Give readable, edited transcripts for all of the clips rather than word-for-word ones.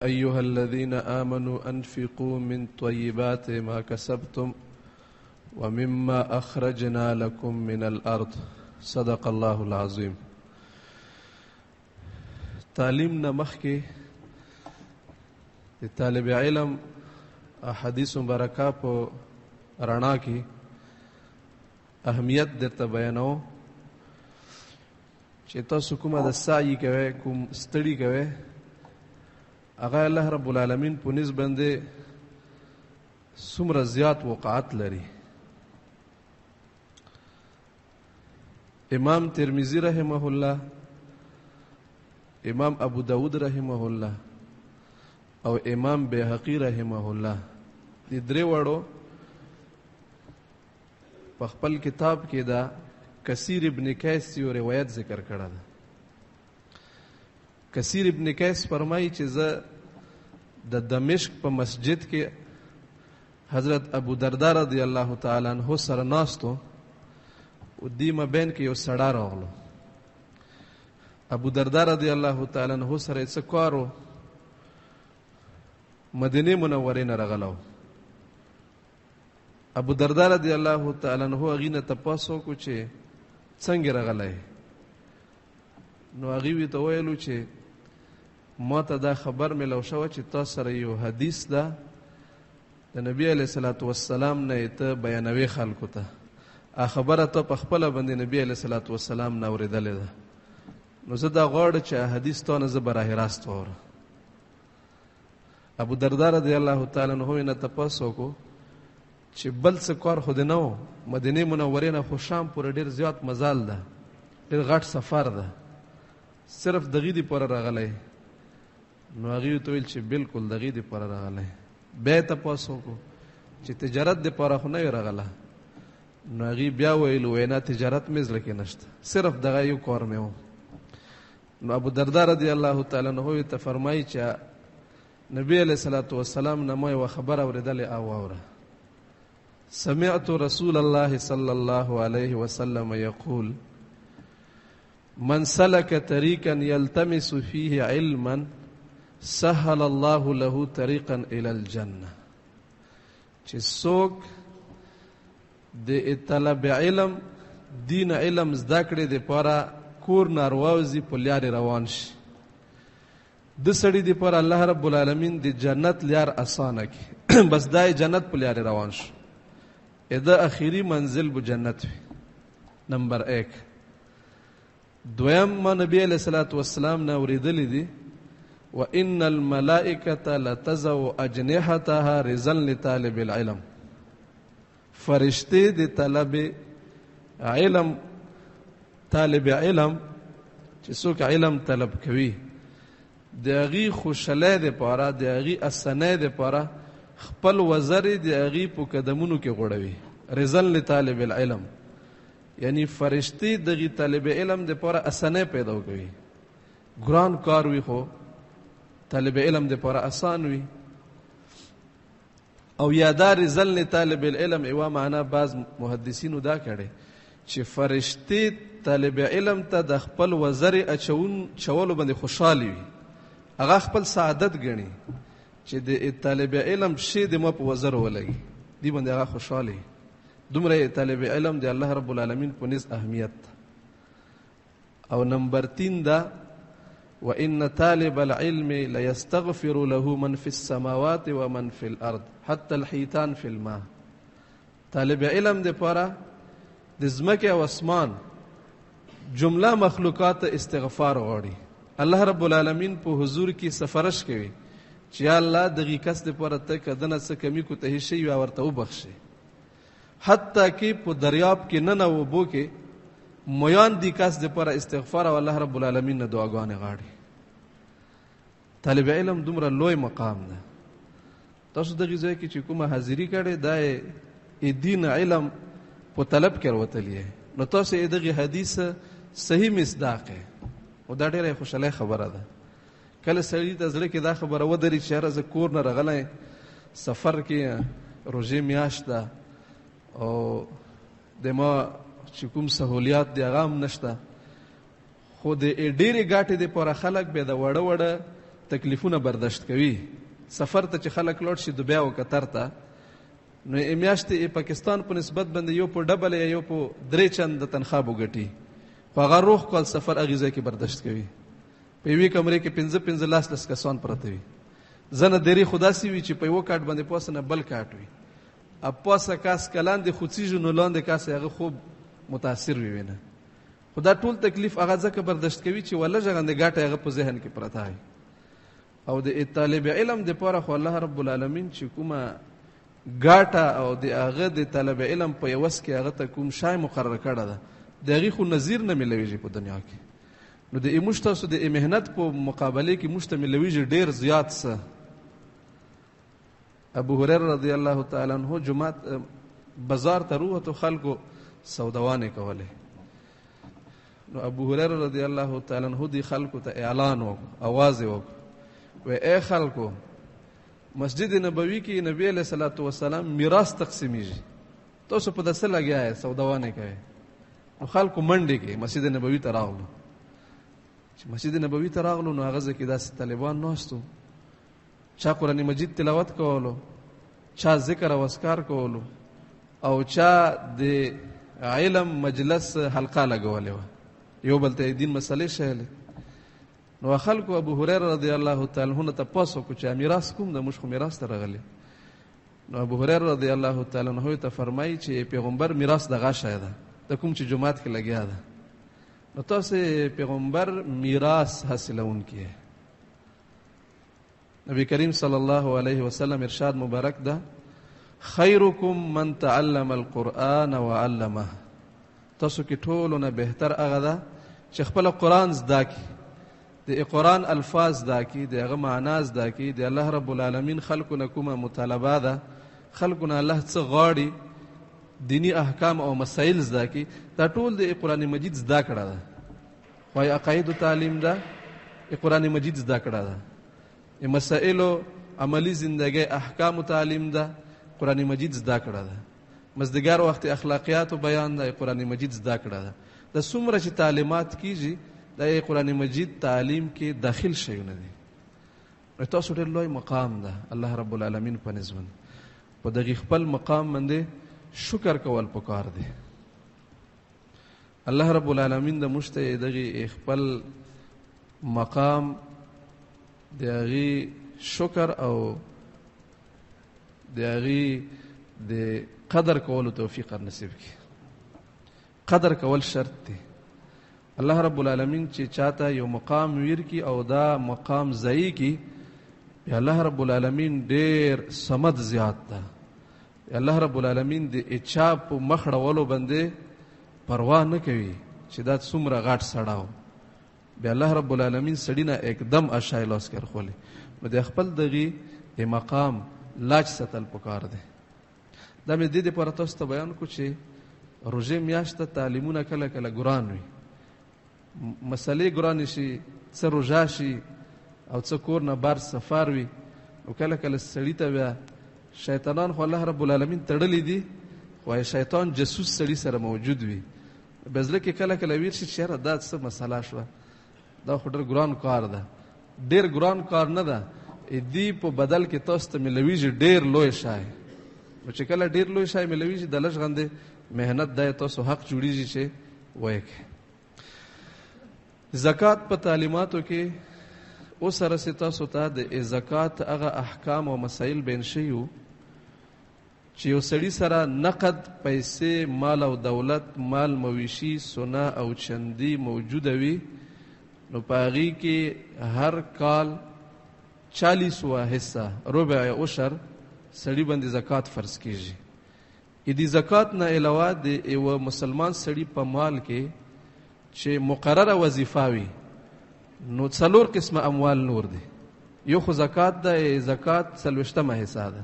أيها الذين آمنوا أنفقوا من طيبات ما كسبتم ومما أخرجنا لكم من الأرض صدق الله العظيم. تعلیم نه مخکې د طالب علم احادیث مبارکه په رڼا کې اهمیت درته بیانو چې تاسو کومه د سعی کوئ، کوم ستړي کوئ، هغه الله رب العالمین په نسبت باندې څومره زیات وقعت لري. امام ترمذی رحمه الله، امام ابو داود رحمه الله او امام بیهقی رحمه الله دې درې وړو په خپل کتاب کې دا کثیر ابن کیس یو روایت ذکر کړه ده. کثیر ابن کیس فرمایي چې زه د دمشق په مسجد کې حضرت ابو درداء رضی الله تعالی عنہ سره ناستو او دې مابین کې یو سړی راغلو. ابو درداء رضی الله تعالی عنہ سره څه کارو، مدینه منورې نه راغلو. ابو درداء رضی الله تعالی عنہ هغې نه تپوس وکړو چې څنګه راغلی؟ نو هغې ورته ویلو چې ما ته دا خبر ملو شوه چې تا سره یو حدیث ده د نبی علیه صلات وسلام نه ته بیانوي خلکو ته، خبره ته په خپله باندې نبی علیه صلات وسلام نه اورېدلې ده. نو زه دا غواړم چې حدیث تا نه زه براه راست واورم. ابو درداء رضی الله تعالی عنہ نه تپوس وکړو چې بل څه کار خو دې نه و، مدینې منورې نه خو شام پورې ډېر زیات مزال ده، ډېر غټ سفر ده، صرف دغې دپاره راغلی؟ نو هغې ورته ویل چې بلکل دغې دپاره راغلی. بیا یې تپوس وکړو چې تجارت دپاره خو نه وې راغله؟ نو هغې بیا ویلو وینا تجارت مې زړه کې نشته، صرف دغه یو کار مې و. نو ابو درداء رضی الله تعالی عنہ ورته فرمایي چې نبی علیه صلات وسلام نه ما یوه خبره اورېدلې او واوره. سمعت رسول الله صلی الله علیه وسلم یقول من سلك طريقا يلتمس فيه علما سهل الله له طريقا الى الجنه. چې څوک د طلب علم، دین علم زده کړې دپاره کور نارواوزي په لارې روان شي، د سړي دپاره الله رب العالمین د جنت لار اسانه کړي. بس دا جنت په لارې روان شو، د اخیری منزل به جنت وي. نمبر 1. دویم، ما نبی علیہ الصلوۃ والسلام نه اوریدلی دي وان الملائکه لتزو اجنحتها رزا لطالب العلم. فرشتي د طلب علم، طالب علم چې څوک علم طلب کوي، د هغې خوشحالۍ دپاره، د هغې اسانۍ دپاره خپل وزر د هغې په قدمونو کې غوړوي. رزا لطالب العلم یعنی فرشتي دغې طالب علم دپاره اسانۍ پیدا کوي. ګران کار وي خو طالب علم دپاره آسان وي. او یادا رزا لطالب العلم ایوه معنا بعض محدثینو دا کړی چې فرشتي طالب علم ته د خپل وزر اچولو باندې خوشحالي وي، هغه خپل سعادت ګڼي چې د طالب علم شی د ما په وزر ولګي، دی باندې هغه خوشحالي. دومره طالب علم د الله رب العالمین په نس اهمیت. او نمبر 3 دا وان طالب العلم ليستغفر له من في السماوات ومن في الارض حتى الحيتان في الماء. طالب علم د پاره د ځمکې او اسمان جمله مخلوقات استغفار غواړي. الله رب العالمین په حضور کې سفارش کوي چې یا الله دغې کس دپاره ته که دنه څه کمی کوتهي شوي وي ورته وبخښي. حتی کې په دریاب کې ننه اوبو کې میان دې کس دپاره استغفار او الله رب العالمین نه دعاګانې غواړي. طالب علم دومره لوی مقام ده. تاسو دغې ځای کې چې کومه حاضري کړې دا یې دین علم په طلب کې راوتلی، نو تاسو یې دغې حدیث صحیح مصداق یې، او دا ډېره خوشحالۍ خبره ده. کله سړي ته زړه کې دا خبره ودري چې یاره زه کور نه راغلی، سفر کې روژې میاشت ده او د ما چې کوم سهولیات دی هغه هم نشته، خو د ډېرې ګاټې دپاره خلک بیا د وړه وړه تکلیفونه برداشت کوي. سفر ته چې خلک لوړ شي دوبۍ او قطر ته، نو میاشتې پاکستان په نسبت باندې یو په ډبل یا یو په 3 چنده تنخواه وګټي، خو هغه روغ کال سفر هغې ځای کې برداشت کوي. په یوې کمرې کې 15 کسان پرته وي. ځنه درې خو داسې وي چې په یوه کاټ باندې پاسه نه بل کاټ وي، پاسه کاس که لاندې خوڅېږي نو لاندې کاس هغه خوب متاثر وي نه. خو دا ټول تکلیف هغه ځکه برداشت کوي چې ولږه غندې ګاټه هغه په ذهن کې پرته وي. او د طالب علم دپاره خو الله رب العالمین چې کومه ګاټه او د هغه د طالب علم په یوس کې هغه ته کوم شای مقرر کړی ده، د هغې خو نظیر نه میلویږي په دنیا کې. نو د موږ تاسو د محنت په مقابله کې موږ ته میلویږي ډېر زیات څه. ابو هريره رضی الله تعالی عنہ جمعات بازار ته وروتو، خلکو سوداوانې کولې. نو ابو هريره رضی الله تعالی عنہ دی خلکو ته اعلان وکړ، اواز یې وکړ، وی اے خلکو، مسجد نبوي کې نبی علیہ الصلوۃ والسلام میراث تقسیمیږي، تاسو په دسه لګیا یې سوداوانې کوي. نو خلکو منډې کې مسجد نبوي ته راغلو. چې مسجد نبوي ته راغلو نو هغه ځای کې داسې طالبان ناستو، چا قرآن مجید تلاوت کولو، چا ذکر او اذکار کولو، او چا د علم مجلس حلقه لګولې وه، یو بل ته دین مسلې شیلې. نو خلکو ابو هريره رضی الله تعالی عنہ ته پوښتنه وکړه چې میراث کوم ده، موږ خو میراث ته راغلي. نو ابو هريره رضی الله تعالی عنہ ته فرمایي چې پیغمبر میراث دغه شی ده، د کوم چې جماعت کې لګیا ده. نو تاسو پیغمبر میراث حاصلونکي. نبی کریم صلی الله علیه وسلم ارشاد مبارک ده، خیرکم من تعلم القرآن وعلمه. تاسو کې ټولو نه بهتر هغه ده چې خپل قرآن زده کړي، د قرآن الفاظ زده کړي، د هغه معنا زده کړي. د الله رب العالمین خلکو نه کومه مطالبه ده، خلکو نه الله څه غواړي، دینی احکام او مسائل زده کړي، دا ټول د قرآن مجید زده کړه ده. وایي عقایدو تعلیم ده، قرآن مجید زده کړه ده. مسائلو عملی زندگی احکام تعلیم ده، قرآن مجید زده کړه ده. مزدګار وخت اخلاقیات و بیان ده، قرآن مجید زده کړه ده. د څومره چې تعلیمات کیږي د قرآن مجید تعلیم کې داخل شیونه دي. تاسو ډېر لوی مقام ده الله رب العالمین په نسبت. په دغه خپل مقام باندې شکر کول پکار دی. الله رب العالمین د مشته دغه خپل مقام دغه شکر او دغه د قدر کولو توفیق نصیب کی. قدر کول شرط دی. الله رب العالمین چې چاته یو مقام ویر کی او دا مقام ضایع کی، الله رب العالمین ډیر صمد زیات ده. الله رب العالمین د اچا په مخړولو باندې پروا نه کوي چې دا څومره غاټ سړاو. بیا الله رب العالمین سړی نه एकदम اشای لاس کر خولي. نو د خپل دغه مقام لاج ستل پکار دی. دا مې د دې پر تاسو ته بیان کو چې روزه میاشت تعلیمونه کله کله ګران وي، مسلې ګران شي، څه روزه شي او څه کور نه بار سفر وي، او کله کله سړی ته بیا شیطانان خو الله رب العالمین تړلی دي، خو شیطان جاسوس سړی سره موجود وي. بزله کې کله کله ویر شي چې دا څه مسله شوه، دا خو ډېر ګران کار ده. ډېر ګران کار نه ده، دې په بدل کې تاسو ته ملویږي ډېر لوی شای. نو چې کله ډېر لوی شای ملویږي د لږ غندې مهنت دی تاسو حق جوړیږي چې وایي. زکات په تعلیماتو کې او سره تاسو ته د زکات هغه احکام او مسائل بین شیو چې یو سړی سره نقد پیسې، مال او دولت، مال مویشي، سونه او چندی موجوده وي، نو پاغي کې هر کال 40 حصہ ربع عشر سړی باندې زکات فرض کیږي. دې زکات نه علاوه د یو مسلمان سړی په مال کې چې مقرره وظیفه وي، نو 4 قسمه اموال نور دي. یو خو زکات ده، زکات 40 حصہ ده.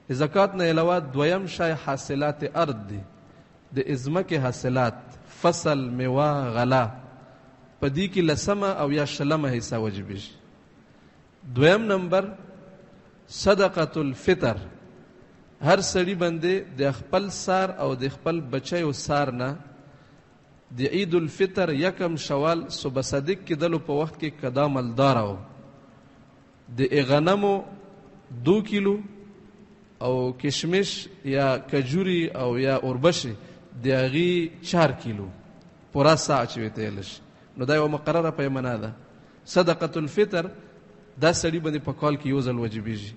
زکات نه علاوه دویم شای حاصلات ارض دي، د ازمکه حاصلات، فصل، میوه، غله، په دې کې 10 او یا 20 حصہ واجب شي. دویم نمبر صدقه الفطر، هر سړی باندې د خپل سار او د خپل بچیو سار نه د عید الفطر 1 شوال صبح صدق کې دلو په وخت کې قدا مالدار او د غنمو 2 کیلو او کشمش یا کجوري او یا اوربشي د هغې 4 کیلو پوره ساع چې وی تیلی شي. نو دا یوه مقرره پیمانه ده. صدقة الفطر دا سړي باندې په کال کې یو ځل واجبېږي.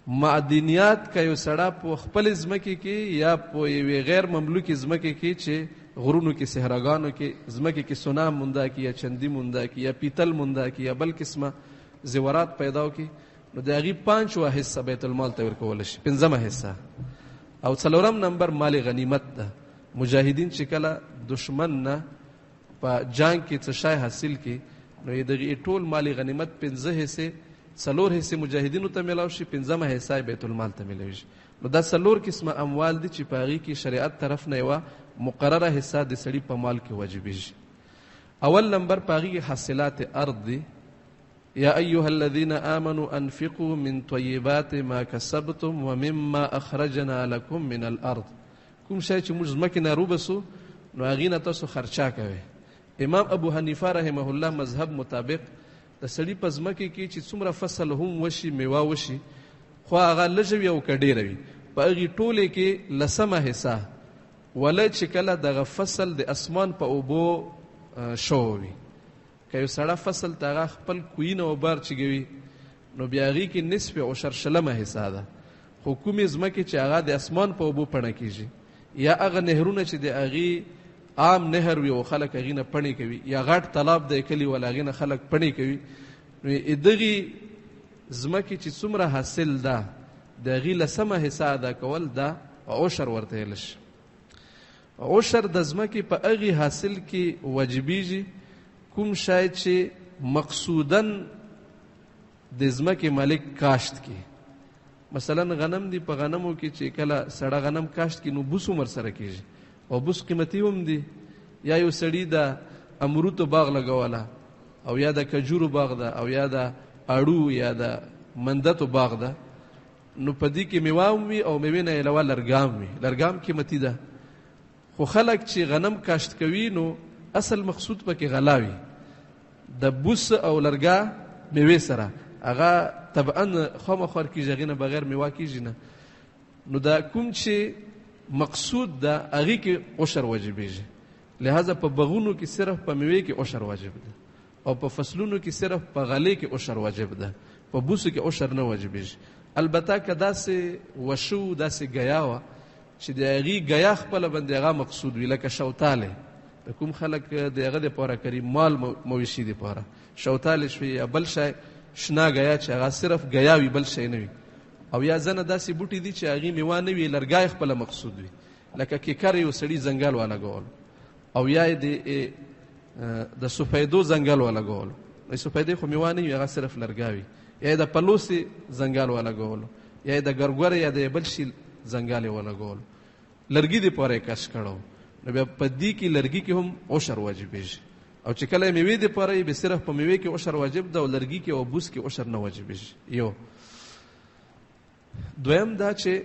معدنیات که یو سړی په خپل ځمکې کې یا په یوې غیر مملوکې ځمکې کې چې غرونو کې صحراګانو کې ځمکې کې سونا مونده کې یا چندي مونده کې یا پیتل مونده کې یا بل قسمه زیورات پیدا وکړي نو د هغې 5 حصه بیت المال ته ورکولی شي، 5 حصه. او 4 نمبر مال غنیمت ده. مجاهدین چې کله دشمن نه په جنگ کې څه شی حاصل کړي نو یې دغې ټول مال غنیمت 5 حصې 4 حصې مجاهدینو ته میلاو شي، 5 حصه بیت المال ته میلاوي. نو دا 4 قسمه اموال دي چې په هغې کې شریعت طرف نه یوه مقرره حصه د سړي په مال کې واجبېږي. اول نمبر په هغې کې حاصلات ارض دي. یا ایها الذین آمنوا انفقوا من طیبات ما کسبتم ومما اخرجنا لکم من الارض. کوم شی چې موږ ځمکې نه روبسو نو هغې نه تاسو خرچه کوئ. امام ابو حنیفه رحمه الله مذهب مطابق د سړي په ځمکې کې چې څومره فصل هم وشي میوه وشي خو هغه لږه وي او که ډېره وي په هغې ټولې کې 10 حصه ولی چې کله دغه فصل د اسمان په اوبو شوی وي. که یو سړی فصل ته هغه خپل کویونه او بار چګوي نو بیا هغې کې نصف عشر 10 حصه ده. خو کومې ځمکې چې هغه د اسمان په اوبو پڼه کېږي یا هغه نهرونه چې د هغې عام نهر وي او خلک هغې نه پڼې کوي یا غټ تالاب دی کلي ول هغې نه خلک پڼې کوي نو دغې ځمکې چې څومره حاصل ده د هغې 10 حصه ادا کول دا عشر ورته ویلی شي. عشر د ځمکې په هغې حاصل کې واجبېږي کوم شی چې مقصوداً د ځمکې مالک کاشت کې. مثلا غنم دی، په غنمو کې چې کله سړه غنم کاشت کې نو بوس هم ورسره کېږي او بوس قیمتي هم دی. یا یو سړي د امروتو باغ لګوله او یا د کجورو باغ ده او یا د اړو یا د مندتو باغ ده نو په دې کې میوه هم وي او میوې نه علاوه لرګام وي. لرګام قیمتي ده. خو خلک چې غنم کاشت کوي نو اصل مقصود پکې غلا وي. د بوس او لرګا میوې سره هغه طبعا خامخوار کېږي، هغې نه بغیر میوه کېږي نه. نو دا کوم چې مقصود ده هغې کې عشر واجبېږي. لہذا په بغونو کې صرف په میوې کې عشر واجب ده او په فصلونو کې صرف په غلې کې عشر واجب ده، په بوسو کې عشر نه واجبېږي. البته که داسې وشو داسې ګیا وه چې د هغې ګیا خپله باندې هغه مقصود وي لکه شوتالی د کوم خلک د هغه دپاره کري مال مویشي دپاره شوتالی شوي یا بل شی شنه ګیا چې هغه صرف ګیا وي بل شی نه وي او یا ځنه داسې بوټي دي چې هغې میوه نه وي لرګی خپله مقصود وي لکه کیکر یو سړي ځنګل ولګولو او یا یې د سفیدو ځنګل ولګولو. د سفیدې خو میوه نه وي هغه صرف لرګی وي. یا یې د پلوسې ځنګل ولګولو یا یې د ګرګورې یا د بل شي ځنګل یې ولګولو لرګي دپاره یې کش کړو نو بیا په دې کې لرګي کې هم عشر واجبېږي. او چې کله یې میوې دپاره یې بیا صرف په میوې کې عشر واجب ده او لرګي کې او بوس کې عشر نه واجبېږي. یو دویم دا چې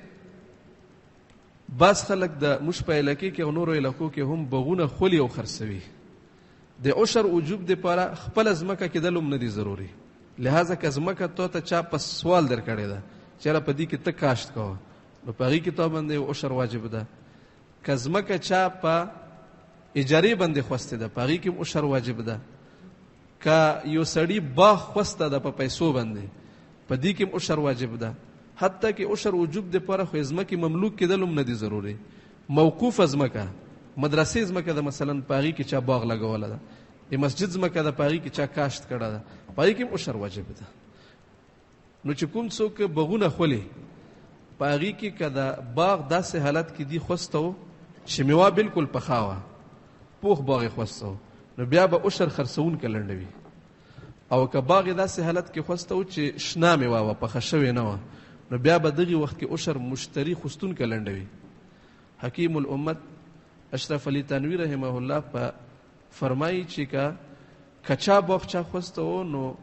بعض خلک د موږ په علاقې کې او نورو علاقو کې هم بغونه خولي او خرڅوي. د عشر وجوب دپاره خپله ځمکه کېدل هم نه دي ضروري. لہذا که ځمکه تو ته چا په سوال در کړې ده چېره په دې کې ته کاشت کوه نو په هغې کې تا باندې عشر واجب ده. که ځمکه چا په اجارې باندې خوستې ده په هغې کې هم عشر واجب ده. که یو سړي باغ خوسته ده په پیسو باندې په دې کې هم عشر واجب ده. حتی که عشر وجوب دپاره خو ځمکې مملوک کېدل هم نه دي ضروري. موقوفه ځمکه مدرسې ځمکه ده مثلا په هغې کې چا باغ لګوله ده د مسجد ځمکه ده په هغې کې چا کاشت کړه ده په هغې کې هم عشر واجب ده. نو چې کوم څوک بغونه خولي په هغې کې که د باغ داسې حالت کې دی خوسته و چې میوه بلکل پخه وه پوخ باغ یې خوسته و نو بیا به عشر خرڅوونکی لنډوي. او که باغ یې داسې حالت کې خوسته و چې شنه میوه وه پخه شوې نه وه نو بیا به دغې وخت کې عشر مشتري خوستونکی لنډوي. حکیم الامت اشرف علی تنوی رحمه الله په فرمایي چې که کچا باغ چا خوسته و نو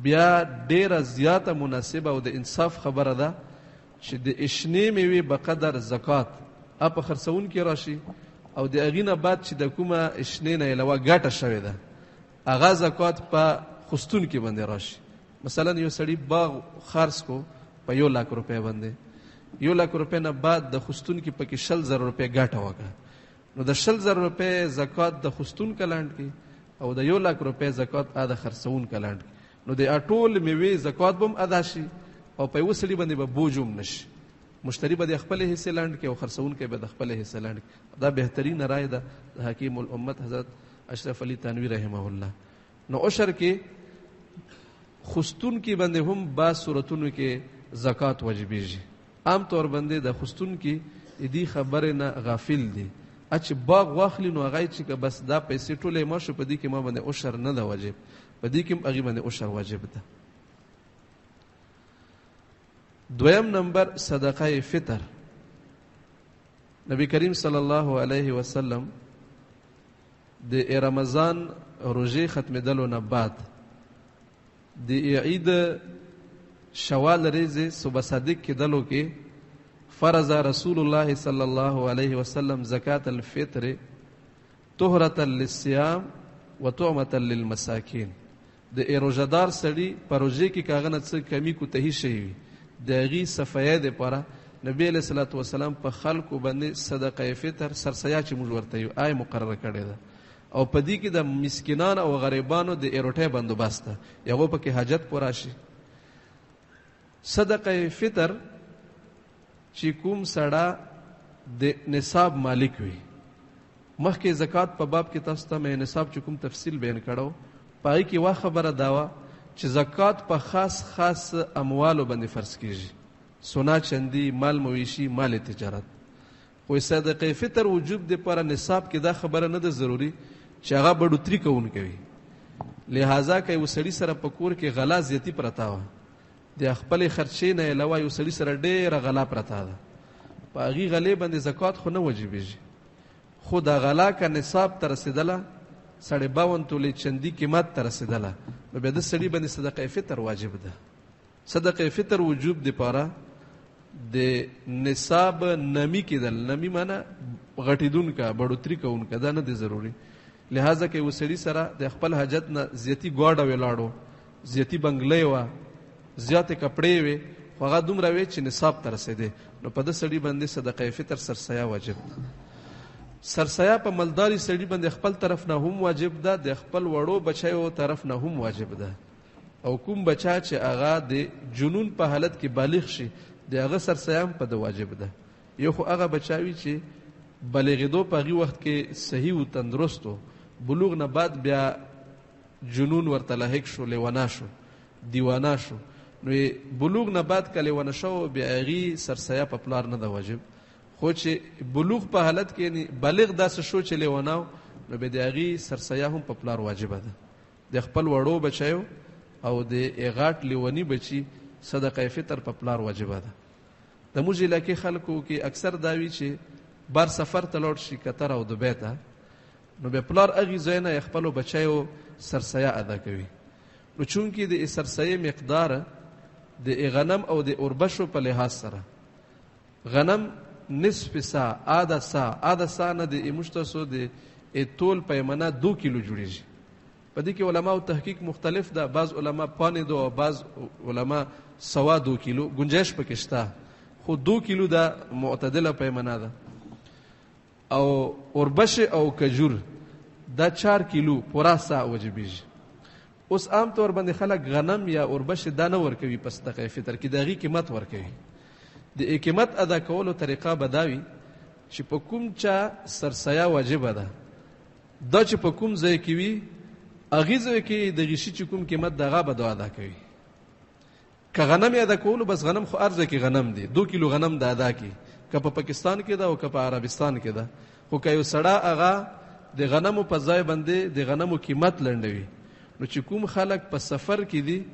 بیا ډیره زیاته مناسبه او د انصاف خبره ده چې د اشنې میوې به قدر زکات په خرڅونکي راشي او د هغې نه بعد چې د کومه اشنې نه علاوه ګټه شوې ده هغه زکات په خوستونکي باندې راشي. مثلا یو سړی باغ خرڅ کو په 1 لک روپۍ باندې، 1 لک روپۍ نه بعد د خستون کې پکې 20,000 روپۍ ګټه وکړه، نو د 20,000 روپۍ زکات د خستون کلاند کې او د 1 لک روپۍ زکات د خرڅون کلاند کې، نو د ټول میوې زکات بم ادا شي او په یو سړي باندې به بوج هم نشي. مشتری به د خپل حصې لاند کې او خرڅون کې به د خپل حصې لاند کې. دا بهترین رائے ده د حکیم الامت حضرت اشرف علی تنوی رحمه الله. نو عشر کې خستون کې باندې هم بعض صورتونو کې زکات واجبېږي. عام طور باندې د خستون کې دې خبره نه غافل دي، چې باغ واخلي نو هغه چې بس دا پیسې ټولې ما شو په دې کې ما باندې عشر نه ده واجب، په دې کې هغه باندې عشر واجب ده. دویم نمبر صدقه فطر. نبی کریم صلی الله علیه وسلم د رمضان روزه ختمېدلو نه بعد د عید شوال ریزه صبح صادق کېدلو کې فرض رسول الله صلی الله علیه وسلم زکات الفطر طهرة للصيام وطعمة للمساکین. د روزدار سړي پروژه کې کاغنه څه کمی کوتهی شي د غي صفایه د پاره نبی علیہ الصلوۃ والسلام په خلکو باندې صدقه فطر سرسیا چې موږ ورته یو آی مقرره کړی ده او په دې کې د مسکینان او غریبانو د ایروټه بندوبست ده، یو په کې حاجت پورا شي. صدقه فطر چې کوم سړی د نصاب مالک وي، مخکې زکات په باب کې تاسو ته مې نصاب چې کوم تفصیل بیان کړو، پای کې وا خبره داوا چې زکات په خاص اموالو باندې فرض کیږي، سونا چندی، مال مویشی، مال تجارت. خو صدقه فطر وجوب دی پر نصاب کې دا خبره نه ده ضروری چې هغه بډوتری کوون کوي. لہذا که یو سړی سره په کور کې غلا زیاتی پرتا و، د خپل خرچې نه علاوه یو سړی سره ډېره غلا پرتا ده، په هغې غلې باندې زکات خو نه وجبېږي. خو دا غلا که نصاب ته رسېدله 52 تولې چندي قیمت ته رسېدله، نو بیا د سړي باندې صدقه فطر واجب ده. صدقه فطر وجوب دی پاره د نصاب نمی کېدل، نمی معنی غټېدون کا بډوتری کوون کا، دا نه دی ضروري. لہذا که یو سړي سره د خپل حاجت نه زیاتی ګواډه ولاړو، زیاتی بنګلې وه، زیاتې کپړې وې، خو هغه دومره وې چې نصاب ته رسېدې، نو په ده سړي باندې صدقه فطر سرسیا واجب ده. سرسیا په مالداري سړي باندې خپل طرف نه هم واجب ده، د خپل وړو بچیو طرف نه هم واجب ده. او کوم بچا چې هغه د جنون په حالت کې بالغ شي د هغه سرسیا هم په ده واجب ده. یو خو هغه بچاوي چې بلغېدو په هغې وخت کې صحیح و تندرست و، بلوغ نه بعد بیا جنون ورته لاحق شو، لیوانا شو، دیوانا شو، نو بلوغ نه بعد که لیوانه شو بیا هغې سرسیا په پلار نه ده واجب. خو چې بلوغ په حالت کې یعنی بالغ داسې شو چې لیواناو، نو بیا د هغې سرسیا هم په پلار واجبه ده. د خپل وړو بچیو او د غاټ لیونی بچي صدقه فطر په پلار واجبه ده. د موږ علاقې خلکو کې اکثر دا وي چې بار سفر ته لاړ شي قطر او دبۍ ته، نو بیا پلار هغې ځای نه خپلو بچیو سرسیا ادا کوي. نو چونکې د سرسیې مقدار د غنم او د اوربشو په لحاظ سره، غنم نصف سا، آده سا نه د ایمشتاسو د ټول پیمانه 2 کیلو جوړیږي. په دې کې علماء تحقیق مختلف ده، بعض علما 5 او بعض علما 2 کیلو گنجائش پکې شته، خو 2 کیلو دا معتدله پیمانه ده. او اوربش او کجور دا 4 کیلو پورا سا وجبیږي. اوس عام طور باندې خلک غنم یا اوربش دا نه ورکوي په صدقه فطر کې، د هغې قیمت ورکوي. د قیمت ادا کولو طریقه به دا وي چې په کوم چا سرسیا واجبه ده، دا چې په کوم ځای کې وي هغې ځای کې د غیشي چې کوم قیمت د هغه به دا ادا کوي. که غنم ادا کولو بس غنم خو هر ځای کې غنم دی، 2 کیلو غنم د ادا کی، که په پاکستان کې ده او که په عربستان کې ده. خو که یو سړی هغه د غنمو په ځای باندې د غنمو قیمت لنډوي، نو چې کوم خلک په سفر کې دي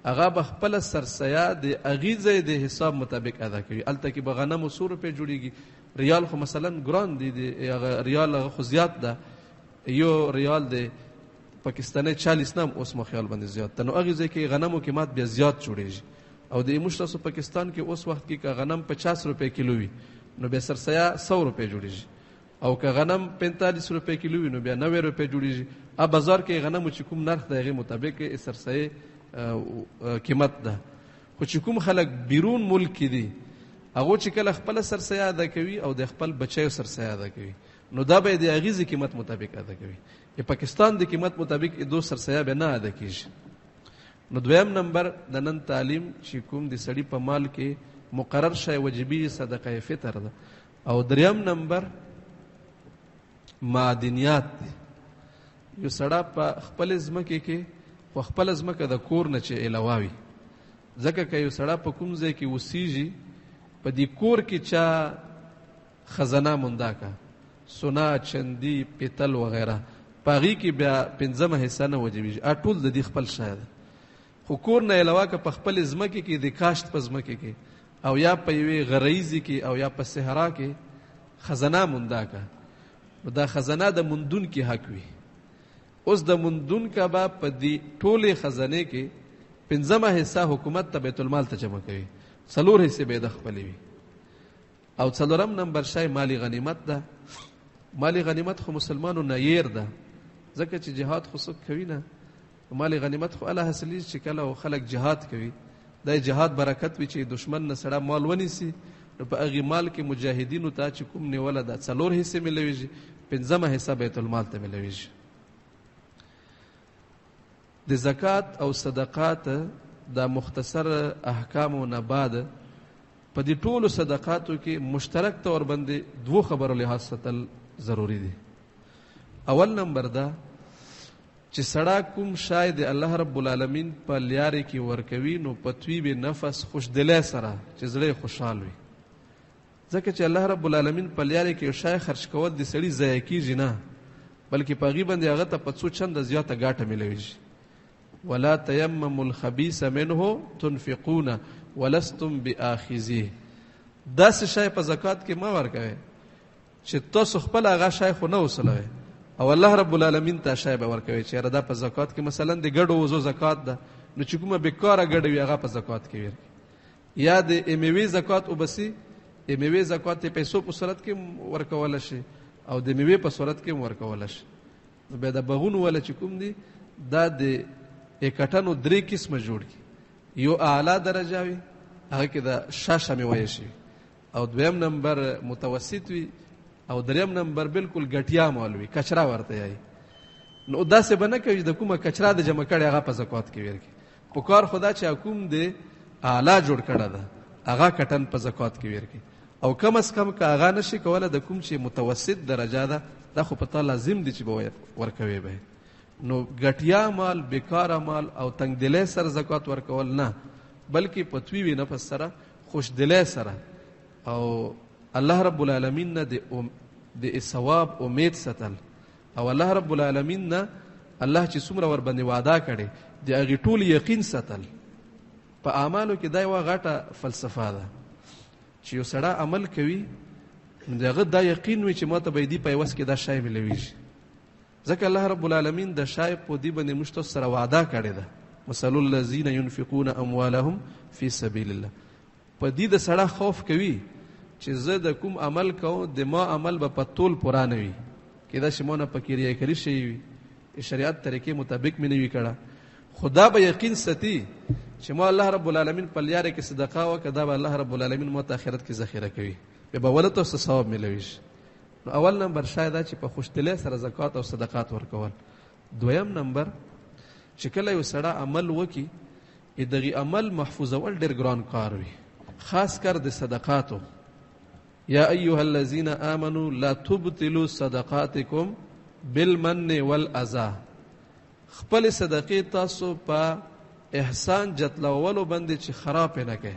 هغه به خپل سرسیا د هغې ځای د حساب مطابق ادا کوي. هلته کې به غنمو 100 روپۍ جوړیږي، ریال خو مثلا ګران دی، د ریال هغه خو زیات ده، یو ریال د پاکستانی 40 نام اوس مو خیال باندې زیات ده، نو هغې ځای کې غنمو قیمت بیا زیات جوړیږي. او د موږ تاسو پاکستان کې اوس وخت کې که غنم 50 روپۍ کیلو وي نو بیا سرسیا 100 روپۍ جوړیږي، او که غنم 45 روپۍ کیلو وي نو بیا 90 روپۍ جوړیږي. ا بازار کې غنمو چې کوم نرخ د هغې مطابق سرسیې قیمت ده. خو چې کوم خلک بیرون ملک کې دي هغه چې کله خپل سرسایه ادا کوي او د خپل بچیو سرسایه ادا کوي نو دا به د هغې قیمت مطابق ادا کوي. د پاکستان د قیمت مطابق دو سرسایه به نه ادا کیږي. نو دویم نمبر د نن تعلیم چې کوم د سړي په مال کې مقرر شی وجبي صدقه فطر ده. او دریم نمبر معدنیات دي. یو سړی په خپل ځمکې کې په خپل ځمکه د کور نه چې علاوه وي ځکه که یو سړی په کوم ځای کې اوسیږي په دې کور کې چا خزانه مونده کا سونا چندی پیتل وغیره په هغې کې بیا 5 حصه نه وجبېږي. ټول د دې خپل شی ده. خو کور نه علاوه که په خپل ځمکې کې د کاشت په ځمکې کې او یا په یوې غریزې کې او یا په صحرا کې خزانه مونده کا نو دا خزانه د موندونکي حق وي. اوس د موندونکه به په دې ټولې خزانې کې 5 حصه حکومت ته بیت المال ته جمع کوي 4 حصې به د خپلې وي. او 4م نمبر شی مالی غنیمت ده. مالی غنیمت خو مسلمانو نه ير ده ځکه چې جهاد خو څوک کوي نه. مالی غنیمت خو الله حاصلېږي چې کله خلک جهاد کوي دا جهاد برکت وي چې دشمن نه سړی مال ونیسي نو په هغې مال کې مجاهدینو ته چې کوم نیوله ده 4 حصې میلویږي 5 حصه بیت المال ته میلویږي. د زکات او صدقات دا مختصر احکامو نه بعد په دې ټولو صدقاتو کې مشترک طور باندې 2 خبرو لحاظ ساتل ضروری دي. اول نمبر دا چې سړی کوم شای د الله رب العالمین په لیارې کې ورکوي نو په طیب نفس خوشدلی سره چې زړه خوشحال وي ځکه چې الله رب العالمین په لیارې کې یو شای خرج کول د سړي ضایع کیږي نه بلکې په هغې باندې هغه ته په څو چنده زیاته ګاټه میلویږي. ولا تیمموا الخبیث منه تنفقون ولستم بآخذیه. داسې شی په زکات کې مه ورکوئ چې تاسو خپل هغه شی خو نه وسلوئ او الله رب العالمین ته شی به ورکوئ چې یاره دا په زکات کې مثلا د ګډو وزو زکات ده نو چې کومه بېکاره ګډه وي هغه په زکات کې ورکړي یا د میوې زکات وبسي میوې زکات د پیسو په صورت کې ورکولی شي او د میوې په صورت کې ورکولی شي. نو بیا د بغونو والا چې کوم دي دا د اکټنو 3 قسمه جوړ کی. یو اعلی درجه وي هغه کې د شاشه میوه شي او دویم نمبر متوسط وي او دریم نمبر بالکل ګټیا مال وي کچرا ورته یای. نو داسې به نه کوي د کومه کچرا د جمع کړي هغه په زکات کې ورکړي. په کار خدا چې حکوم د اعلی جوړ کړه ده هغه کټن په زکات کې ورکړي او کم از کم که هغه نشي کوله د کوم چې متوسط درجه ده دا خو په تا لازم دي چې به ورکوي به. نو ګټیا مال بیکاره مال او تنگ دلی سره زکات ورکول نه بلکې په طیب نفس سره خوش دلی سره او الله رب العالمین نه د ثواب امید ساتل او الله رب العالمین نه الله چې څومره ور باندې وعده کړي د هغې ټول یقین ساتل. په اعمالو کې دا یوه غټه فلسفه ده چې یو سړی عمل کوي نو د هغه دا یقین وي چې ما ته به دې په عوض کې دا شی میلویږي ځکه الله رب العالمین د شای په دې باندې موږ تاسو سره وعده کړې ده مثل الذین ينفقون اموالهم فی سبیل الله. په دې د سړی خوف کوي چې زه د کوم عمل کوم د ما عمل به په طول پوره نه وي کېدای شي ما نه پکې ریاکاري شوي وي شریعت طریقې مطابق مې نه وي کړه خدا به یقین ساتي چې ما الله رب العالمین په لیارې کې صدقه وکړه دا به الله رب العالمین ما ته آخرت کې ذخیره کوي بیا به ولې تاسو ثواب میلویږي. نو اول نمبر شاید دا چې په خوشدلی سره زکات او صدقات ورکول. دویم نمبر چې کله یو سړی عمل وکړي دغې عمل محفوظول ډېر ګران کار وي خاص کر د صدقاتو. یا ایها الذین آمنوا لا تبطلوا صدقاتکم بالمن والاذى. خپل صدقې تاسو په احسان جتلولو باندې چې خراب نه کړئ.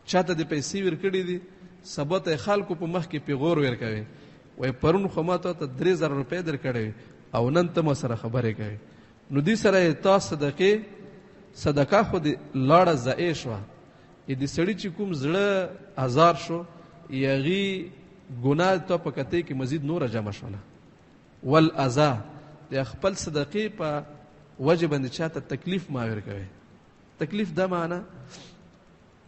چاته د پیسې ورکړي دي سبا ته خلکو په مخ کې پیغور ورکوي وای پرون خو ما ته 3000 روپۍ درکړې او نن ته ما سره خبرې کوي نو دې سره تاسو صدقه خو د لاړه ضایع شوه. د سړي چې کوم زړه ازار شو یغي ګناه ته په کته کې مزید نور جمع شوله. والاذى د خپل صدقې په وجه باندې چاته تکلیف ما ورکوي. تکلیف دا معنی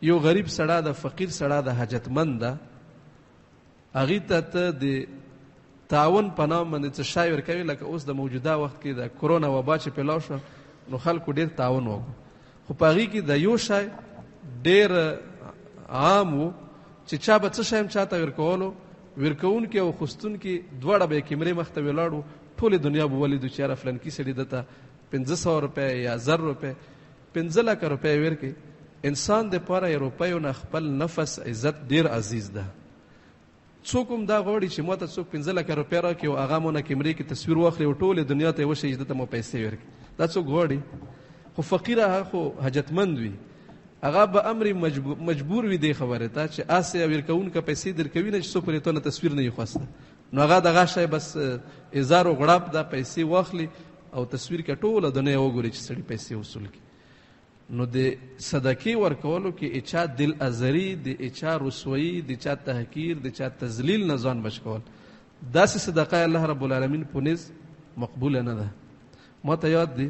یو غریب سړی د فقیر سړی د حاجتمند ده هغې ته د تعاون په نام باندې څه شی ورکوي لکه اوس د موجوده وخت کې د کرونا وبا چې پیلاو شو نو خلکو ډېر تعاون وکړو خو په هغې کې د یو شی ډېر عام و چې چا به څه شی هم چاته ورکولو، ورکوونکي او خستونکي دواړه به یې کیمرې مخ ته ولاړ وو، ټولې دنیا به ولیدو چې یاره فلانکي سړي ده ته 500 روپۍ یا 1000 روپۍ 5 لکه روپۍ ورکړي. انسان دپاره یې روپیو نه خپل نفس عزت ډېر عزیز ده. څوک هم دا غواړي چې ما ته څوک 5 لکه روپۍ راکړي او هغه مونه کیمرې کې تصویر واخلي او ټولې دنیا ته یې وښیي چې ده ته مو پیسې ورکړي. دا څوک غواړي؟ خو فقیر هغه خو حاجتمند وي، هغه به امر مجبور وي دې خبرې ته چې اسې ورکوونکه پیسې درکوي نه چې څوک پرې تونه تصویر نه یې خواسته، نو هغه دغه شی بس ازار و غړاپ دا پیسې واخلي او تصویر کې ټوله دنیا وګوري چې سړي پیسې وصول کړي. نو د صدقې ورکولو کې اچا دل ازري، د اچا رسوایي، د چا تحقیر، د چا تذلیل نه ځان بچ کول، داسې صدقه الله رب العالمین په نس مقبوله نه ده. ما ته یاد دی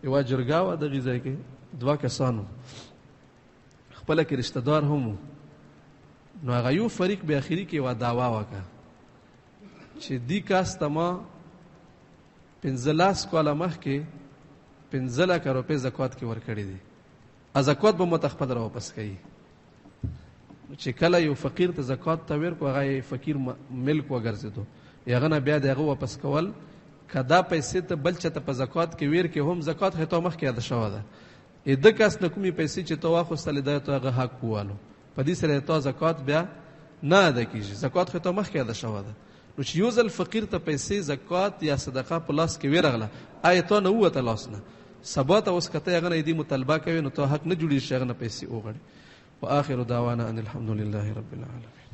یوه جرګه وه دغې ځای کې 2 کسانو خپله کې رشته دار هم و، نو هغه یو فریق به اخري کې یوه دعوا وکړه چې دې کس ته ما 15 کاله مخکې 15 لکه روپۍ زکات کې ورکړي دي، زکات به مو ته خپل را واپس کوي. چې کله یو فقیر ته زکات ته ورکړو هغه یې فقیر ملک وګرځېدو، هغه نه بیا د هغه واپس کول که دا پیسې ته بل چاته په زکات کې ورکړې هم زکات خو ته مخکې یاده شوې ده، د کس نه کومې پیسې چې ته واخیستلې دا ته هغه حق ووالو، په دې سره ته زکات بیا نه ادا کېږي، زکات خو ته مخکې یاده شوې ده. نو چې یو ځل فقیر ته پیسې زکات یا صدقه په لاس کې ورغله، آیا ته نه ووته لاس نه، سبا ته اوس که ته هغه نه دې مطالبه کوې نو ته حق نه جوړېږي چې هغه نه پیسې وغواړي. وآخر دعوانا ان الحمد لله رب العالمين.